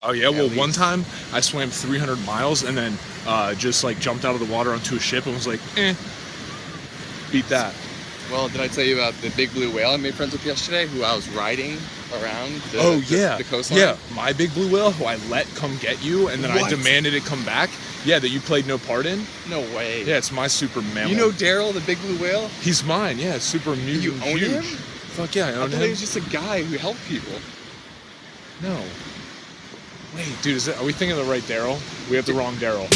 Oh yeah, well At one least. time I swam 300 miles and then just like jumped out of the water onto a ship and was like, beat that. Well, did I tell you about the big blue whale I made friends with yesterday, who I was riding around the coastline? Yeah, my big blue whale who I let come get you and then I What? demanded it come back. Yeah, that you played no part in. No way. Yeah, it's my super mammal. You know Daryl, the big blue whale? He's mine. Yeah, super mutant. You own huge. him? Fuck yeah, I I own thought he him. was just a guy who helped people. No. Wait, dude, are we thinking of the right Daryl? We have the wrong Daryl.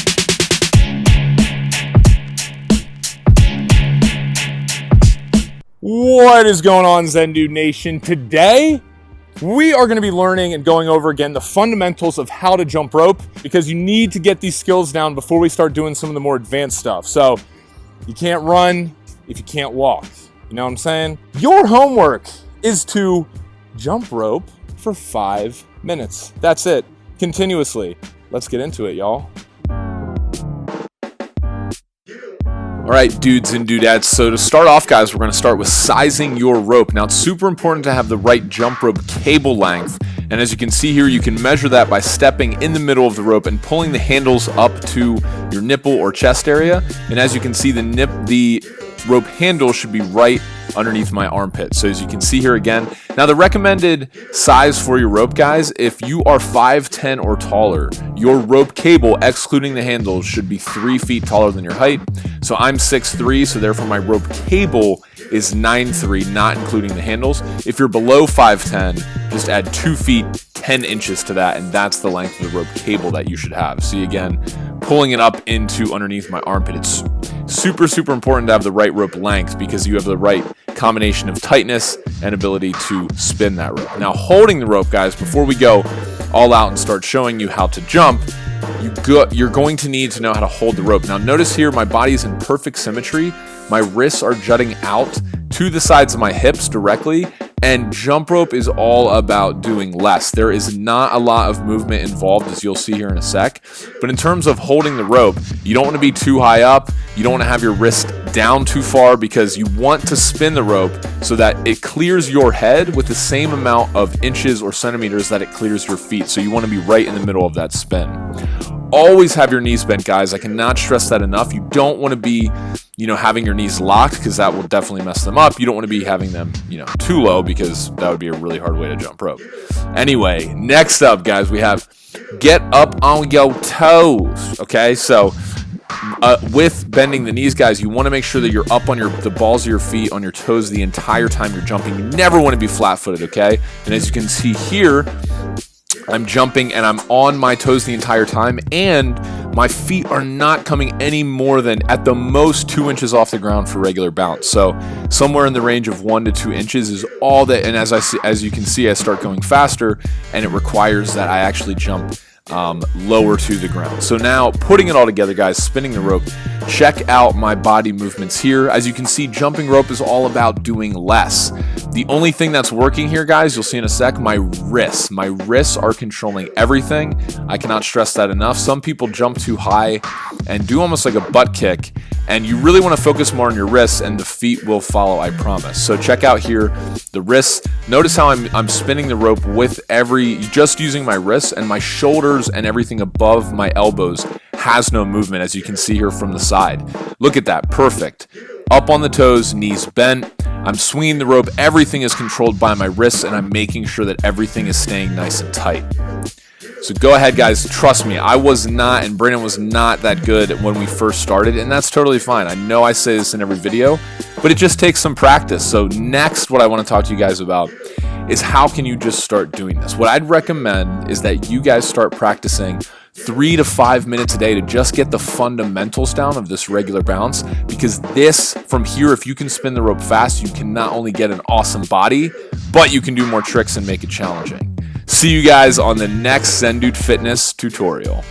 What is going on, Zen Dude Nation? Today, we are going to be learning and going over again the fundamentals of how to jump rope, because you need to get these skills down before we start doing some of the more advanced stuff. So, you can't run if you can't walk. You know what I'm saying? Your homework is to jump rope for 5 minutes. That's it. Continuously. Let's get into it, y'all. All right, dudes and dudettes. So to start off, guys, we're going to start with sizing your rope. Now, it's super important to have the right jump rope cable length. And as you can see here, you can measure that by stepping in the middle of the rope and pulling the handles up to your nipple or chest area. And as you can see, the rope handle should be right underneath my armpit. So as you can see here again, now the recommended size for your rope, guys, if you are 5'10" or taller, your rope cable, excluding the handles, should be 3 feet taller than your height. So I'm 6'3", so therefore my rope cable is 9'3", not including the handles. If you're below 5'10", just add 2 feet 10 inches to that, and that's the length of the rope cable that you should have. See, again, pulling it up into underneath my armpit. It's super, super important to have the right rope length, because you have the right combination of tightness and ability to spin that rope. Now, holding the rope, guys, before we go all out and start showing you how to jump, you're going to need to know how to hold the rope. Now, notice here my body is in perfect symmetry. My wrists are jutting out to the sides of my hips directly, and jump rope is all about doing less. There is not a lot of movement involved, as you'll see here in a sec. But in terms of holding the rope, you don't want to be too high up. You don't want to have your wrist down too far, because you want to spin the rope so that it clears your head with the same amount of inches or centimeters that it clears your feet. So you want to be right in the middle of that spin. Always have your knees bent, guys. I cannot stress that enough. You don't want to be, having your knees locked, because that will definitely mess them up. You don't want to be having them, too low, because that would be a really hard way to jump rope. Anyway, next up, guys, we have get up on your toes. Okay, so with bending the knees, guys, you want to make sure that you're up on the balls of your feet, on your toes, the entire time you're jumping. You never want to be flat-footed, okay? And as you can see here, I'm jumping and I'm on my toes the entire time, and my feet are not coming any more than at the most 2 inches off the ground for regular bounce. So somewhere in the range of 1 to 2 inches is all that. And as you can see, I start going faster, and it requires that I actually jump lower to the ground. So now, putting it all together, guys, spinning the rope, check out my body movements here. As you can see, jumping rope is all about doing less. The only thing that's working here, guys, you'll see in a sec, my wrists. My wrists are controlling everything. I cannot stress that enough. Some people jump too high and do almost like a butt kick, and you really want to focus more on your wrists, and the feet will follow, I promise. So check out here the wrists. Notice how I'm spinning the rope with just using my wrists, and my shoulders and everything above my elbows has no movement, as you can see here from the side. Look at that, perfect. Up on the toes, knees bent. I'm swinging the rope. Everything is controlled by my wrists, and I'm making sure that everything is staying nice and tight. So go ahead, guys. Trust me, I was not, and Brandon was not that good when we first started, and that's totally fine. I know I say this in every video, but it just takes some practice. So next, what I want to talk to you guys about is how can you just start doing this? What I'd recommend is that you guys start practicing 3 to 5 minutes a day to just get the fundamentals down of this regular bounce, because this, from here, if you can spin the rope fast, you can not only get an awesome body, but you can do more tricks and make it challenging. See you guys on the next Zen Dude Fitness tutorial.